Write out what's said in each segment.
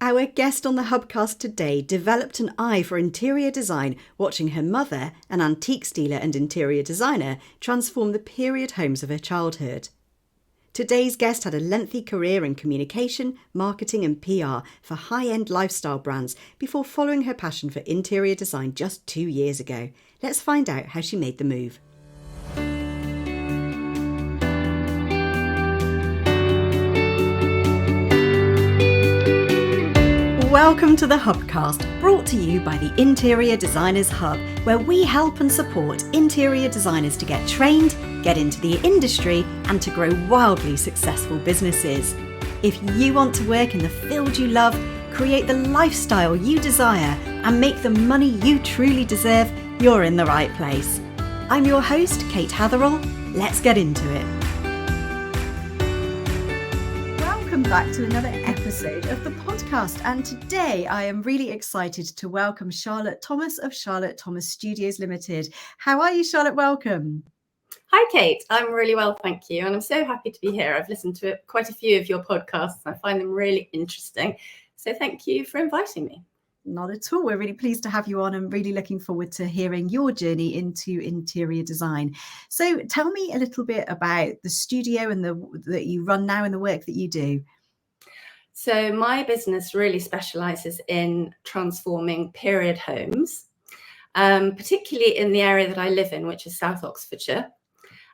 Our guest on the HubCast today developed an eye for interior design, watching her mother, an antiques dealer and interior designer, transform the period homes of her childhood. Today's guest had a lengthy career in communication, marketing and PR for high-end lifestyle brands before following her passion for interior design just 2 years ago. Let's find out how she made the move. Welcome to the HubCast, brought to you by the Interior Designers Hub, where we help and support interior designers to get trained, get into the industry, and to grow wildly successful businesses. If you want to work in the field you love, create the lifestyle you desire, and make the money you truly deserve, you're in the right place. I'm your host, Kate Hatherall. Let's get into it. Welcome back to another episode of the podcast, and today I am really excited to welcome Charlotte Thomas of Charlotte Thomas Studios Limited. How are you, Charlotte? Welcome. Hi, Kate. I'm really well, thank you, and I'm so happy to be here. I've listened to quite a few of your podcasts and I find them really interesting, so thank you for inviting me. Not at all. We're really pleased to have you on and really looking forward to hearing your journey into interior design. So tell me a little bit about the studio and that you run now and the work that you do. So my business really specialises in transforming period homes, particularly in the area that I live in, which is South Oxfordshire.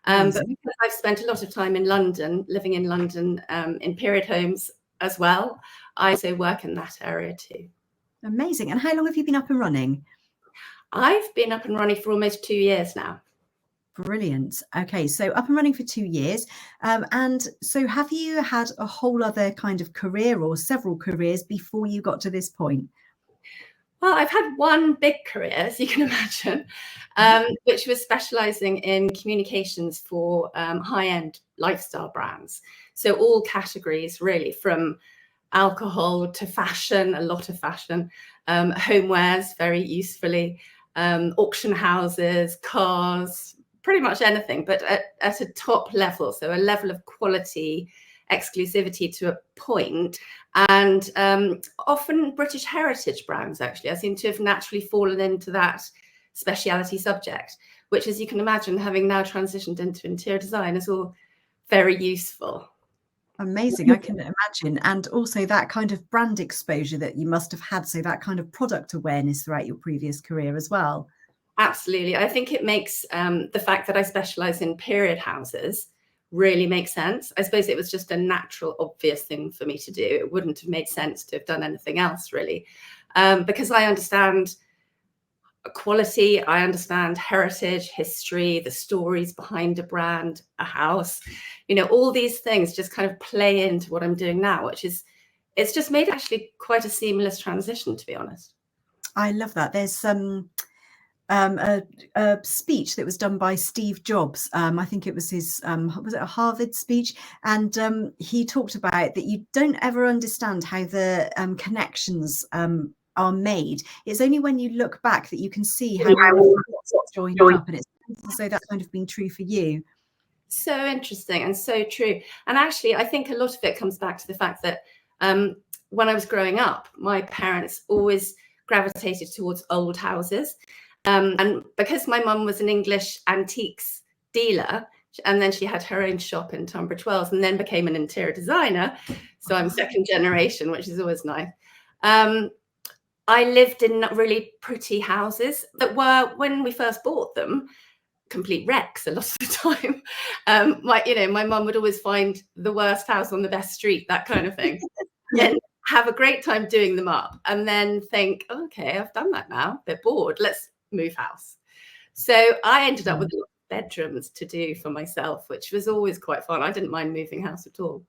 But because I've spent a lot of time in London, living in London in period homes as well, I also work in that area too. Amazing. And how long have you been up and running? I've been up and running for almost 2 years now. Brilliant. Okay, so up and running for 2 years. And so have you had a whole other kind of career or several careers before you got to this point? Well, I've had one big career, as you can imagine, which was specialising in communications for high-end lifestyle brands. So all categories, really, from alcohol to fashion, a lot of fashion, homewares, very usefully, auction houses, cars, pretty much anything, but at a top level. So a level of quality, exclusivity to a point, and often British heritage brands, actually. I seem to have naturally fallen into that speciality subject, which, as you can imagine, having now transitioned into interior design, is all very useful. Amazing. I can imagine. And also that kind of brand exposure that you must have had. So that kind of product awareness throughout your previous career as well. Absolutely. I think it makes the fact that I specialize in period houses really makes sense. I suppose it was just a natural, obvious thing for me to do. It wouldn't have made sense to have done anything else, really, because I understand quality, I understand heritage, history, the stories behind a brand, a house, all these things just kind of play into what I'm doing now, it's just made actually quite a seamless transition, to be honest. I love that. There's a speech that was done by Steve Jobs. I think it was his, was it a Harvard speech? And he talked about that you don't ever understand how the connections are made. It's only when you look back that you can see how it's joined up, and it's so that's kind of been true for you. So interesting and so true. And actually, I think a lot of it comes back to the fact that when I was growing up, my parents always gravitated towards old houses. And because my mum was an English antiques dealer, and then she had her own shop in Tunbridge Wells and then became an interior designer. So I'm second generation, which is always nice. I lived in really pretty houses that were, when we first bought them, complete wrecks a lot of the time. My mum would always find the worst house on the best street, that kind of thing. And have a great time doing them up and then think, okay, I've done that now, a bit bored, let's move house. So I ended up with a lot of bedrooms to do for myself, which was always quite fun. I didn't mind moving house at all.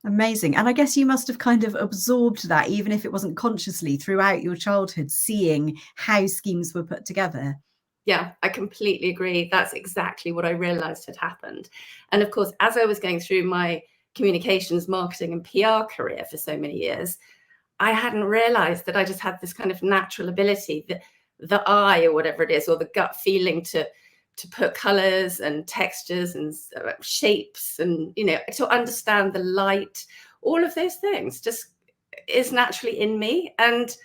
Amazing. And I guess you must have kind of absorbed that, even if it wasn't consciously, throughout your childhood, seeing how schemes were put together. Yeah, I completely agree. That's exactly what I realized had happened. And of course, as I was going through my communications, marketing and PR career for so many years, I hadn't realized that I just had this kind of natural ability, the eye or whatever it is, or the gut feeling to put colors and textures and shapes and, to understand the light, all of those things. Just is naturally in me, and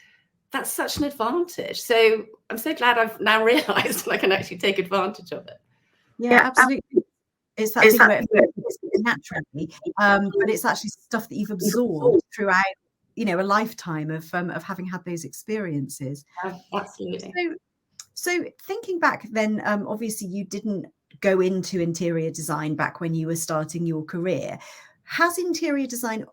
that's such an advantage. So I'm so glad I've now realized I can actually take advantage of it. Yeah, absolutely. It's that thing where it's naturally, but it's actually stuff that you've absorbed throughout, you know, a lifetime of having had those experiences. Absolutely. So thinking back then, obviously you didn't go into interior design back when you were starting your career. Has interior design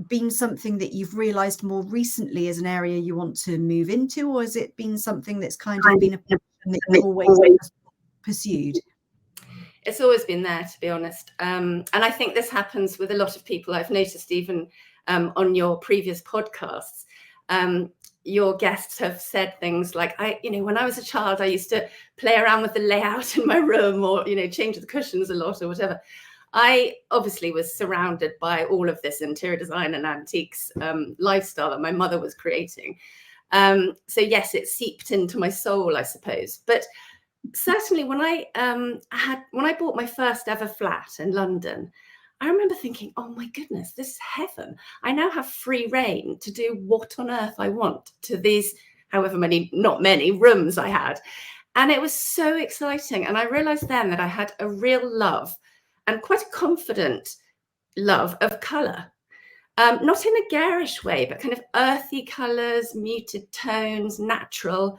been something that you've realized more recently as an area you want to move into, or has it been something that's kind of been a passion that you've always pursued? It's always been there, to be honest. And I think this happens with a lot of people. I've noticed even on your previous podcasts, your guests have said things like, when I was a child, I used to play around with the layout in my room, or, change the cushions a lot or whatever. I obviously was surrounded by all of this interior design and antiques lifestyle that my mother was creating. So yes, it seeped into my soul, I suppose. But certainly when I bought my first ever flat in London, I remember thinking, oh my goodness, this is heaven. I now have free reign to do what on earth I want to these, however many, not many rooms I had. And it was so exciting. And I realized then that I had a real love, and quite a confident love, of color. Not in a garish way, but kind of earthy colors, muted tones, natural.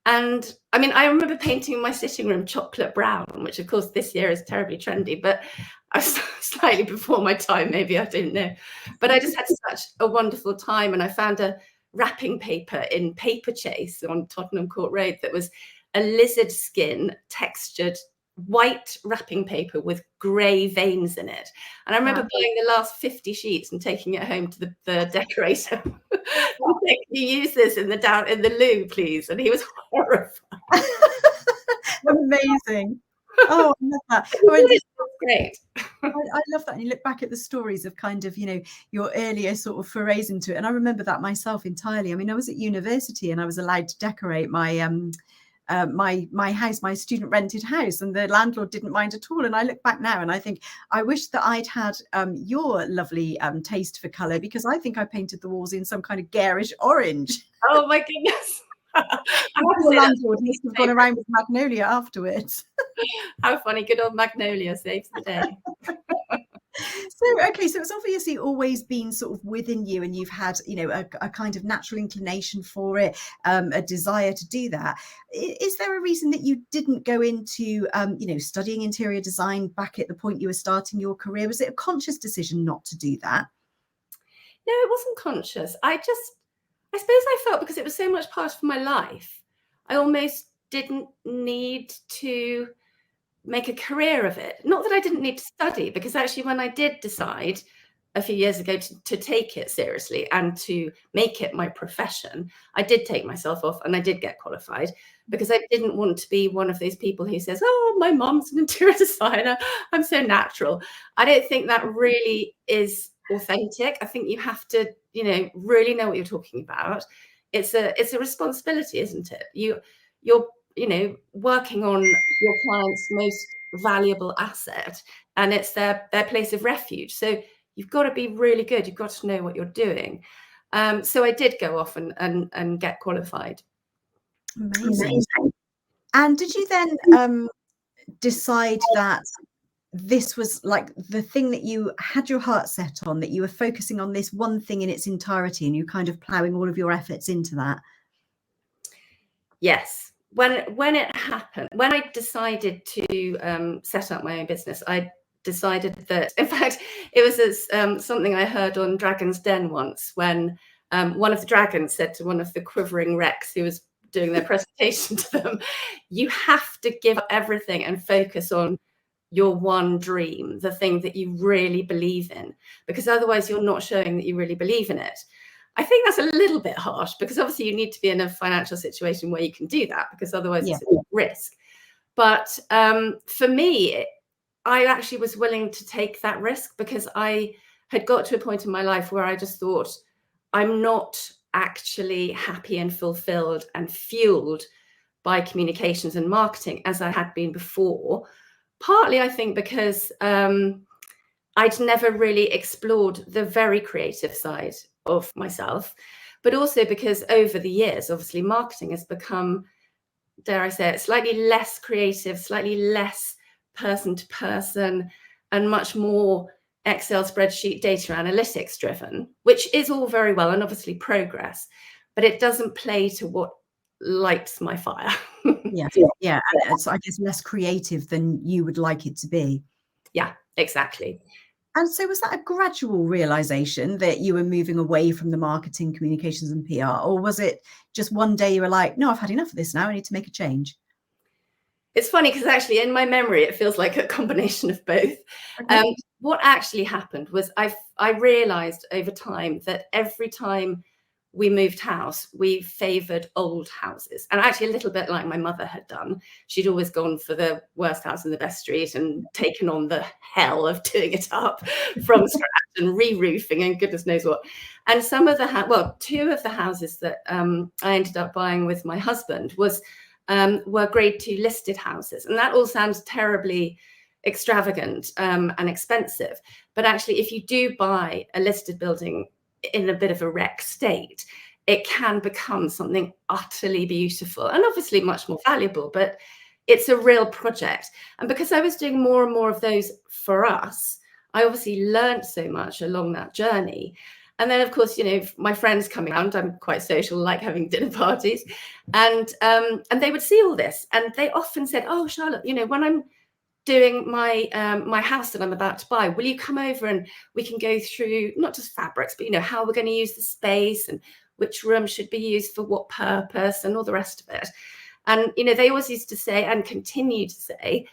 And I mean, I remember painting my sitting room chocolate brown, which of course this year is terribly trendy, but I was slightly before my time, maybe, I don't know. But I just had such a wonderful time. And I found a wrapping paper in Paper Chase on Tottenham Court Road that was a lizard skin textured white wrapping paper with grey veins in it. And I remember buying the last 50 sheets and taking it home to the decorator. Can you use this in the loo, please? And he was horrified. Amazing. Oh, I love that. It's great. I love that. And you look back at the stories of kind of, your earlier sort of forays into it. And I remember that myself entirely. I mean, I was at university and I was allowed to decorate my my house, my student rented house, and the landlord didn't mind at all. And I look back now and I think I wish that I'd had your lovely taste for colour, because I think I painted the walls in some kind of garish orange. Oh my goodness. The landlord must have gone around with magnolia afterwards. How funny. Good old magnolia saves the day. So it's obviously always been sort of within you, and you've had, a kind of natural inclination for it, a desire to do that. Is there a reason that you didn't go into, studying interior design back at the point you were starting your career? Was it a conscious decision not to do that? No, it wasn't conscious. I suppose I felt, because it was so much part of my life, I almost didn't need to make a career of it. Not that I didn't need to study, because actually when I did decide a few years ago to take it seriously and to make it my profession, I did take myself off and I did get qualified, because I didn't want to be one of those people who says, oh, my mom's an interior designer, I'm so natural. I don't think that really is authentic. I think you have to, really know what you're talking about. It's a responsibility, isn't it? You're working on your client's most valuable asset, and it's their place of refuge. So you've got to be really good. You've got to know what you're doing. So I did go off and get qualified. Amazing. And did you then decide that this was like the thing that you had your heart set on, that you were focusing on this one thing in its entirety, and you kind of ploughing all of your efforts into that? Yes. When it happened, when I decided to set up my own business, I decided that, in fact, it was something I heard on Dragon's Den once, when one of the dragons said to one of the quivering wrecks who was doing their presentation to them, you have to give up everything and focus on your one dream, the thing that you really believe in, because otherwise you're not showing that you really believe in it. I think that's a little bit harsh, because obviously you need to be in a financial situation where you can do that, because otherwise it's a risk. But for me, I actually was willing to take that risk, because I had got to a point in my life where I just thought, I'm not actually happy and fulfilled and fueled by communications and marketing as I had been before. Partly, I think, because I'd never really explored the very creative side of myself, but also because over the years, obviously marketing has become, dare I say it, slightly less creative, slightly less person to person, and much more Excel spreadsheet data analytics driven, which is all very well and obviously progress, but it doesn't play to what lights my fire. Yeah, yeah, and it's, I guess, less creative than you would like it to be. Yeah, exactly. And so was that a gradual realization that you were moving away from the marketing, communications and PR? Or was it just one day you were like, no, I've had enough of this now, I need to make a change? It's funny because actually in my memory, it feels like a combination of both. Okay. What actually happened was I realized over time that every time we moved house, we favored old houses. And actually a little bit like my mother had done. She'd always gone for the worst house in the best street and taken on the hell of doing it up from scratch and re-roofing and goodness knows what. And some of the, two of the houses that I ended up buying with my husband were grade 2 listed houses. And that all sounds terribly extravagant and expensive. But actually, if you do buy a listed building in a bit of a wreck state, it can become something utterly beautiful and obviously much more valuable, but it's a real project. And because I was doing more and more of those for us, I obviously learned so much along that journey. And then, of course, you know, my friends coming around, I'm quite social, like having dinner parties, and they would see all this, and they often said, "Oh, Charlotte, you know, when I'm doing my my house that I'm about to buy, will you come over and we can go through not just fabrics, but you know how we're going to use the space and which room should be used for what purpose and all the rest of it." And you know, they always used to say and continue to say,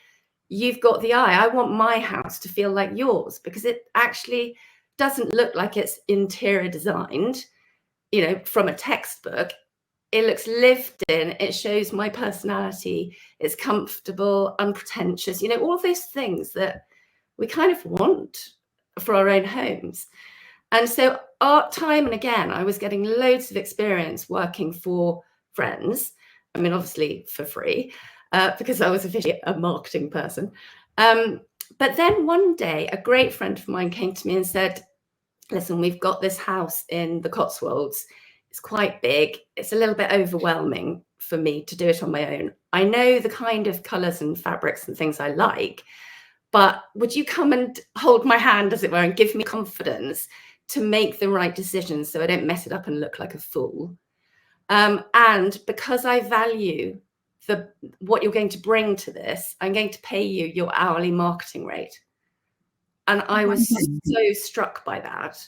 "You've got the eye. I want my house to feel like yours," because it actually doesn't look like it's interior designed, you know, from a textbook. It looks lived in, it shows my personality, it's comfortable, unpretentious, you know, all those things that we kind of want for our own homes. And so time and again, I was getting loads of experience working for friends. I mean, obviously for free, because I was officially a marketing person. But then one day, a great friend of mine came to me and said, "Listen, we've got this house in the Cotswolds. It's quite big. It's a little bit overwhelming for me to do it on my own. I know the kind of colours and fabrics and things I like, but would you come and hold my hand, as it were, and give me confidence to make the right decisions so I don't mess it up and look like a fool? And because I value what you're going to bring to this, I'm going to pay you your hourly marketing rate." And I was so struck by that.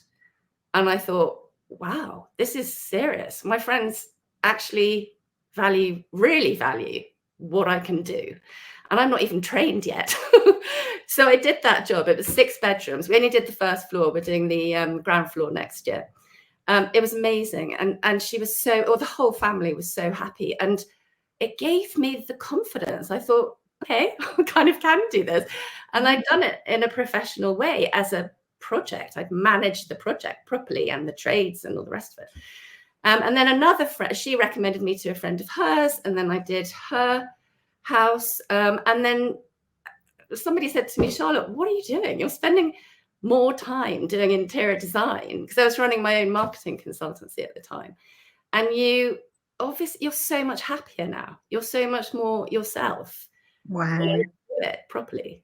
And I thought, wow, this is serious. My friends actually really value what I can do. And I'm not even trained yet. So I did that job. It was 6 bedrooms. We only did the first floor. We're doing the ground floor next year. It was amazing. And she was the whole family was so happy. And it gave me the confidence. I thought, okay, I kind of can do this. And I'd done it in a professional way as a project. I'd managed the project properly and the trades and all the rest of it. And then another friend, she recommended me to a friend of hers, and then I did her house. And then somebody said to me, "Charlotte, what are you doing? You're spending more time doing interior design," because I was running my own marketing consultancy at the time. "And obviously you're so much happier now. You're so much more yourself." Wow. Do it properly.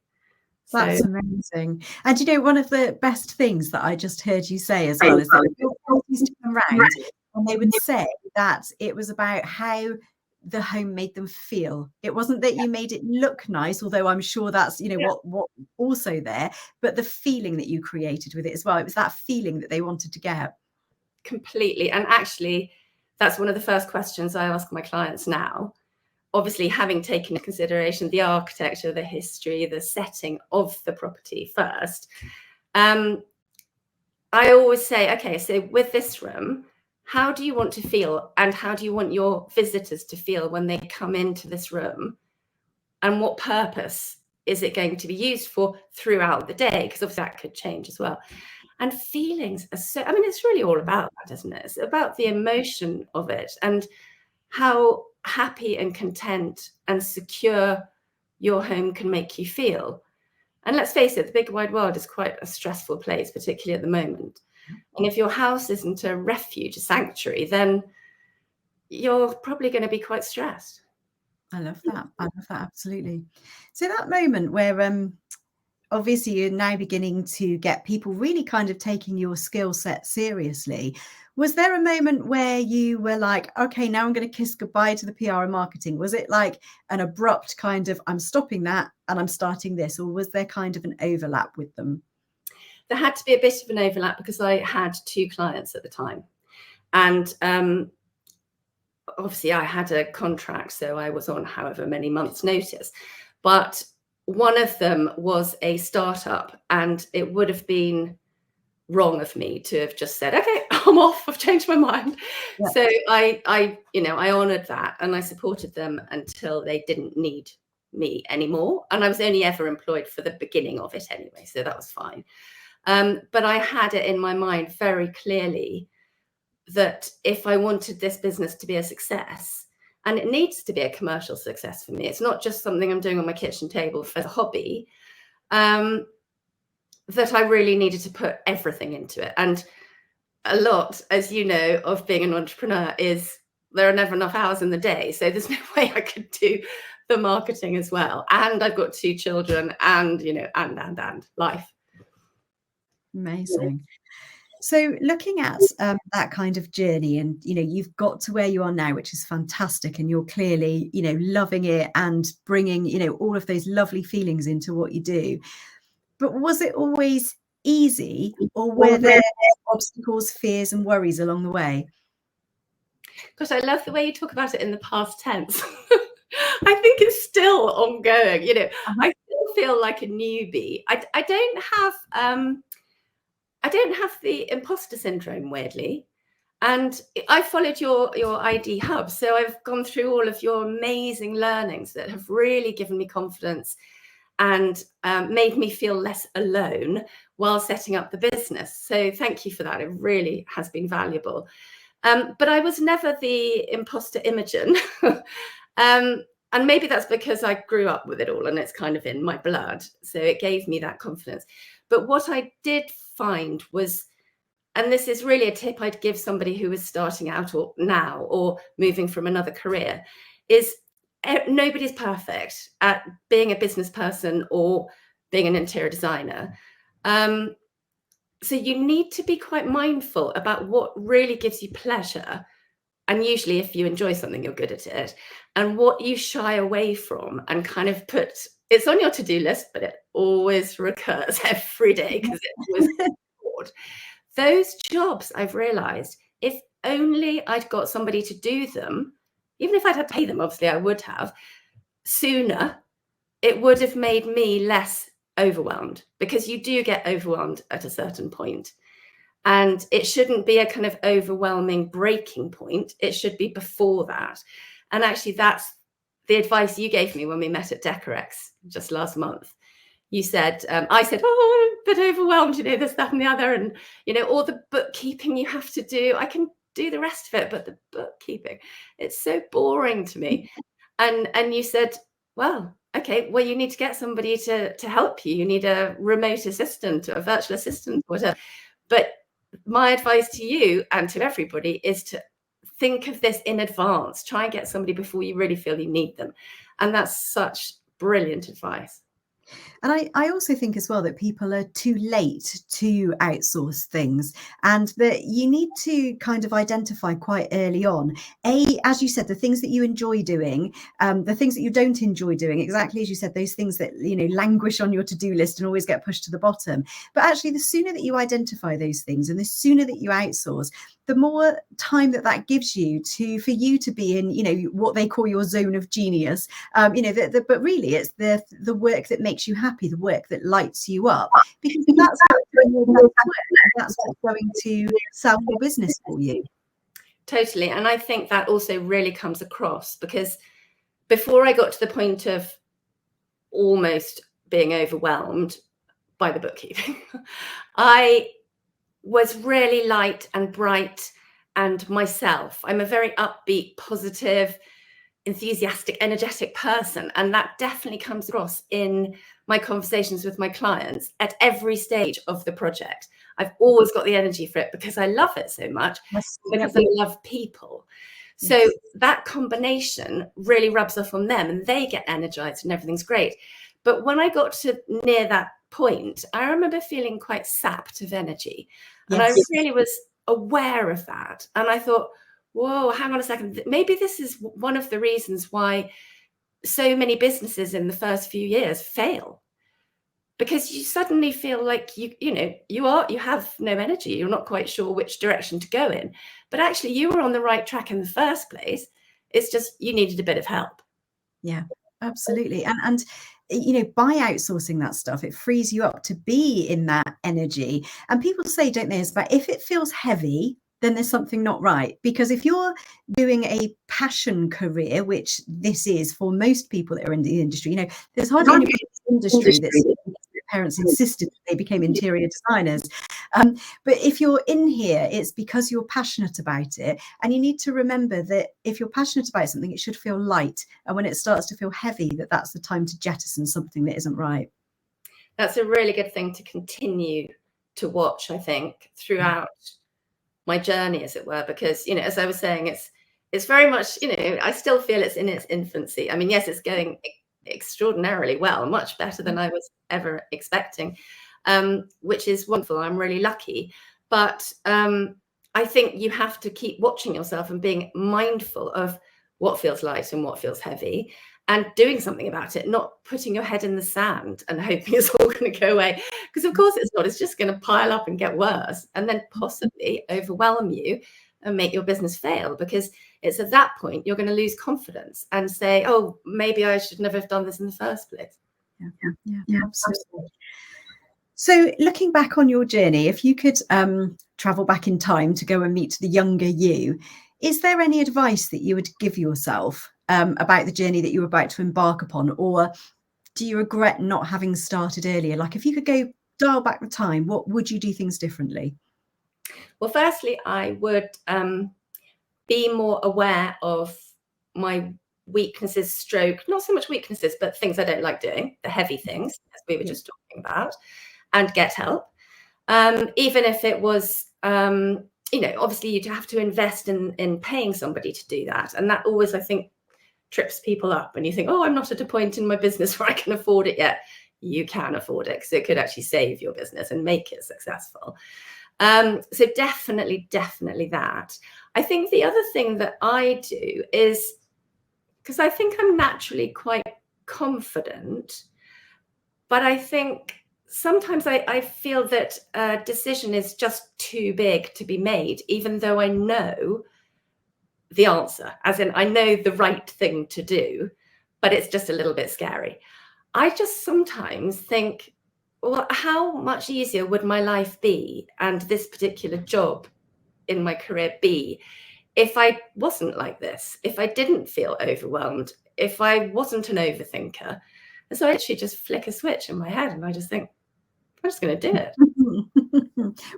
That's amazing. And you know, one of the best things that I just heard you say as well is that people used to come round and they would say that it was about how the home made them feel. It wasn't that you made it look nice, although I'm sure that's, you know, what also there, but the feeling that you created with it as well. It was that feeling that they wanted to get. Completely. And actually, that's one of the first questions I ask my clients now. Obviously, having taken into consideration the architecture, the history, the setting of the property first, I always say, okay, so with this room, how do you want to feel, and how do you want your visitors to feel when they come into this room, and what purpose is it going to be used for throughout the day? Because obviously that could change as well. And feelings are so, I mean, it's really all about that, isn't it? It's about the emotion of it and how happy and content and secure your home can make you feel. And let's face it, the big wide world is quite a stressful place, particularly at the moment. And if your house isn't a refuge, a sanctuary, then you're probably going to be quite stressed. I love that. I love that, absolutely. So that moment where obviously you're now beginning to get people really kind of taking your skill set seriously. Was there a moment where you were like, okay, now I'm going to kiss goodbye to the PR and marketing? Was it like an abrupt kind of, I'm stopping that and I'm starting this, or was there kind of an overlap with them? There had to be a bit of an overlap because I had 2 clients at the time. And obviously I had a contract, so I was on however many months' notice. But one of them was a startup, and it would have been wrong of me to have just said, okay, I'm off, I've changed my mind. Yeah. So I honored that, and I supported them until they didn't need me anymore. And I was only ever employed for the beginning of it anyway, so that was fine. But I had it in my mind very clearly that if I wanted this business to be a success, and it needs to be a commercial success for me, it's not just something I'm doing on my kitchen table for the hobby, that I really needed to put everything into it. And a lot, as you know, of being an entrepreneur is there are never enough hours in the day. So there's no way I could do the marketing as well. And I've got 2 children and, and life. Amazing. So looking at that kind of journey, and, you've got to where you are now, which is fantastic. And you're clearly, loving it and bringing, all of those lovely feelings into what you do. But was it always easy, or were there obstacles, fears and worries along the way? Gosh, I love the way you talk about it in the past tense. I think it's still ongoing. I still feel like a newbie. I don't have the imposter syndrome, weirdly. And I followed your ID Hub. So I've gone through all of your amazing learnings that have really given me confidence and made me feel less alone while setting up the business. So thank you for that. It really has been valuable. But I was never the imposter Imogen. And maybe that's because I grew up with it all and it's kind of in my blood. So it gave me that confidence. But what I did find was, and this is really a tip I'd give somebody who is starting out or now or moving from another career, is nobody's perfect at being a business person or being an interior designer. So you need to be quite mindful about what really gives you pleasure. And usually if you enjoy something, you're good at it. And what you shy away from, and kind of it's on your to-do list, but it always recurs every day because it's always bored. Those jobs, I've realized, if only I'd got somebody to do them, even if I'd had to pay them, obviously I would have, sooner, it would have made me less overwhelmed, because you do get overwhelmed at a certain point. And it shouldn't be a kind of overwhelming breaking point. It should be before that. And actually, that's the advice you gave me when we met at Decorex just last month. You said, I said, oh, I'm a bit overwhelmed, this, that, and the other. And, all the bookkeeping you have to do, I can do the rest of it, but the bookkeeping, it's so boring to me. And you said, well, okay, well, you need to get somebody to help you. You need a remote assistant or a virtual assistant, whatever. But my advice to you and to everybody is to think of this in advance. Try and get somebody before you really feel you need them. And that's such brilliant advice. And I also think as well that people are too late to outsource things, and that you need to kind of identify quite early on, as you said, the things that you enjoy doing, the things that you don't enjoy doing, exactly as you said, those things that, languish on your to-do list and always get pushed to the bottom. But actually, the sooner that you identify those things and the sooner that you outsource, the more time that gives you for you to be in, what they call your zone of genius. But really, it's the work that makes you happy, the work that lights you up, because that's what's going to sell your business for you. Totally. And I think that also really comes across, because before I got to the point of almost being overwhelmed by the bookkeeping, I was really light and bright and myself. I'm a very upbeat, positive, enthusiastic, energetic person. And that definitely comes across in my conversations with my clients at every stage of the project. I've always got the energy for it because I love it so much, Yes. because I love people. So that combination really rubs off on them and they get energized and everything's great. But when I got to near that point, I remember feeling quite sapped of energy. And I really was aware of that. And I thought, whoa, hang on a second. Maybe this is one of the reasons why so many businesses in the first few years fail. Because you suddenly feel like you have no energy. You're not quite sure which direction to go in. But actually, you were on the right track in the first place. It's just you needed a bit of help. Yeah, absolutely. And by outsourcing that stuff, it frees you up to be in that energy. And people say, don't they, is about if it feels heavy, then there's something not right. Because if you're doing a passion career, which this is for most people that are in the industry, there's hardly anybody in the industry that's parents insisted that they became interior designers. But if you're in here, it's because you're passionate about it. And you need to remember that if you're passionate about something, it should feel light. And when it starts to feel heavy, that's the time to jettison something that isn't right. That's a really good thing to continue to watch, I think, throughout my journey, as it were, because, as I was saying, it's very much, I still feel it's in its infancy. I mean, yes, it's going extraordinarily well, much better than I was ever expecting, which is wonderful. I'm really lucky. But I think you have to keep watching yourself and being mindful of what feels light and what feels heavy and doing something about it, not putting your head in the sand and hoping it's all going to go away. Because of course it's not. It's just going to pile up and get worse and then possibly overwhelm you and make your business fail, because it's at that point you're going to lose confidence and say, oh, maybe I should never have done this in the first place. Yeah, absolutely. So looking back on your journey, if you could travel back in time to go and meet the younger you, is there any advice that you would give yourself about the journey that you were about to embark upon? Or do you regret not having started earlier? Like, if you could go dial back the time, what would you do things differently? Well, firstly, I would be more aware of my weaknesses, not so much weaknesses, but things I don't like doing, the heavy things, as we were just talking about, and get help. Even if it was, obviously you'd have to invest in paying somebody to do that. And that always, I think, trips people up. And you think, oh, I'm not at a point in my business where I can afford it yet. You can afford it, because it could actually save your business and make it successful. So definitely that. I think the other thing that I do is, because I think I'm naturally quite confident, but I think sometimes I feel that a decision is just too big to be made, even though I know the answer, as in I know the right thing to do, but it's just a little bit scary. I just sometimes think, well, how much easier would my life be and this particular job in my career be if I wasn't like this, if I didn't feel overwhelmed, if I wasn't an overthinker? And so I actually just flick a switch in my head and I just think, I'm just going to do it.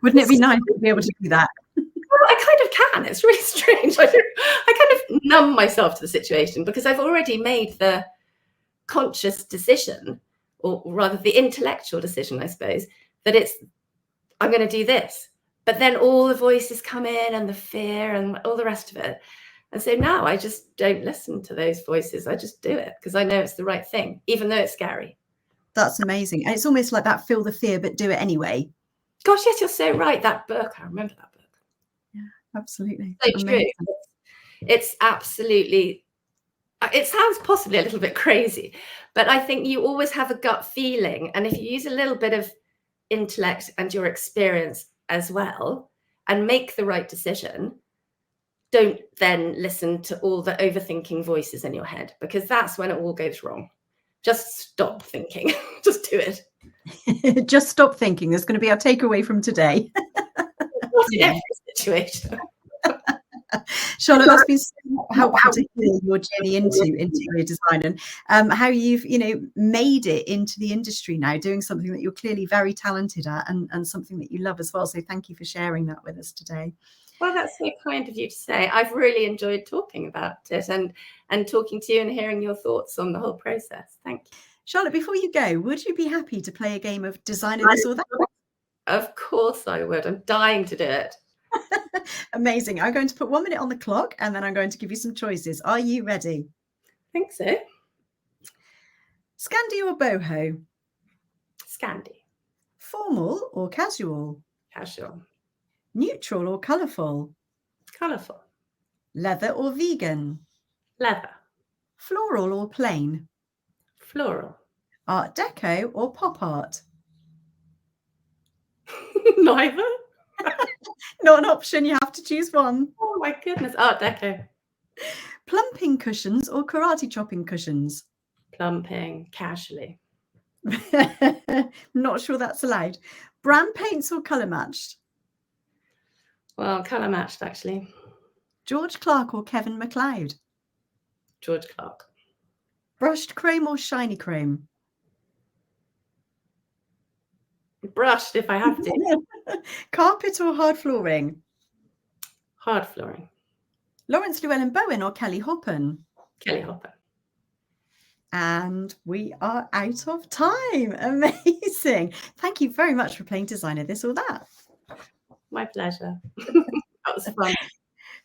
Wouldn't it be nice to be able to do that? Well, I kind of can. It's really strange. I kind of numb myself to the situation because I've already made the conscious decision, or rather the intellectual decision, I suppose, that I'm going to do this. But then all the voices come in and the fear and all the rest of it. And so now I just don't listen to those voices. I just do it because I know it's the right thing, even though it's scary. That's amazing. And it's almost like that, feel the fear, but do it anyway. Gosh, yes, you're so right. That book, I remember that book. Yeah, absolutely. So true. It's absolutely, it sounds possibly a little bit crazy, but I think you always have a gut feeling. And if you use a little bit of intellect and your experience as well and make the right decision, don't then listen to all the overthinking voices in your head, because that's when it all goes wrong. Just stop thinking. Just do it. Just stop thinking. There's going to be our takeaway from today. Not in every situation. Charlotte, that's been so helpful to hear your journey into interior design and how you've made it into the industry now, doing something that you're clearly very talented at and something that you love as well. So thank you for sharing that with us today. Well, that's so kind of you to say. I've really enjoyed talking about it and talking to you and hearing your thoughts on the whole process. Thank you. Charlotte, before you go, would you be happy to play a game of designer this or that? Of course I would. I'm dying to do it. Amazing. I'm going to put 1 minute on the clock and then I'm going to give you some choices. Are you ready? I think so. Scandi or boho? Scandi. Formal or casual? Casual. Neutral or colourful? Colourful. Leather or vegan? Leather. Floral or plain? Floral. Art Deco or pop art? Neither. Not an option, you have to choose one. Oh my goodness. Art Deco. Plumping cushions or karate chopping cushions? Plumping. Casually. Not sure that's allowed. Brand paints or colour matched? Well, colour matched, actually. George Clark or Kevin MacLeod? George Clark. Brushed chrome or shiny chrome? Brushed if I have to. Carpet or hard flooring? Hard flooring. Lawrence Llewellyn-Bowen or Kelly Hoppen? Kelly Hopper. And we are out of time. Amazing. Thank you very much for playing Designer This or That. My pleasure. That was fun.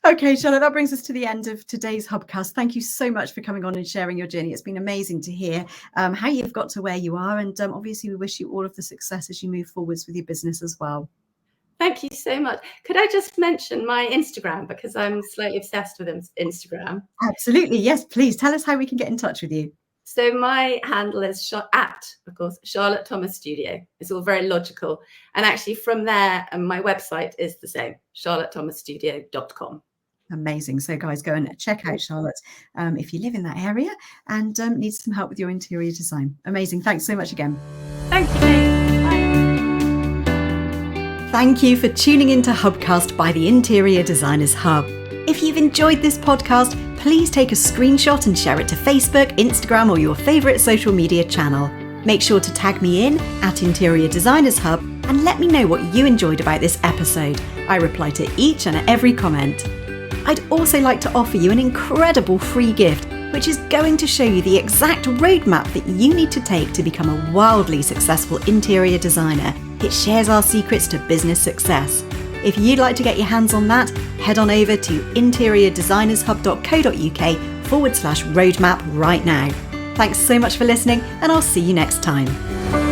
Okay, Charlotte, that brings us to the end of today's HubCast. Thank you so much for coming on and sharing your journey. It's been amazing to hear how you've got to where you are. And obviously, we wish you all of the success as you move forwards with your business as well. Thank you so much. Could I just mention my Instagram, because I'm slightly obsessed with Instagram? Absolutely. Yes, please. Tell us how we can get in touch with you. So my handle is of course, Charlotte Thomas Studio. It's all very logical. And actually from there, my website is the same, charlottethomasstudio.com. Amazing. So guys, go and check out Charlotte if you live in that area and need some help with your interior design. Amazing. Thanks so much again. Thank you, Kate. Bye. Thank you for tuning into HubCast by the Interior Designers Hub. If you've enjoyed this podcast, please take a screenshot and share it to Facebook, Instagram, or your favourite social media channel. Make sure to tag me in at Interior Designers Hub and let me know what you enjoyed about this episode. I reply to each and every comment. I'd also like to offer you an incredible free gift, which is going to show you the exact roadmap that you need to take to become a wildly successful interior designer. It shares our secrets to business success. If you'd like to get your hands on that, head on over to interiordesignershub.co.uk/roadmap right now. Thanks so much for listening, and I'll see you next time.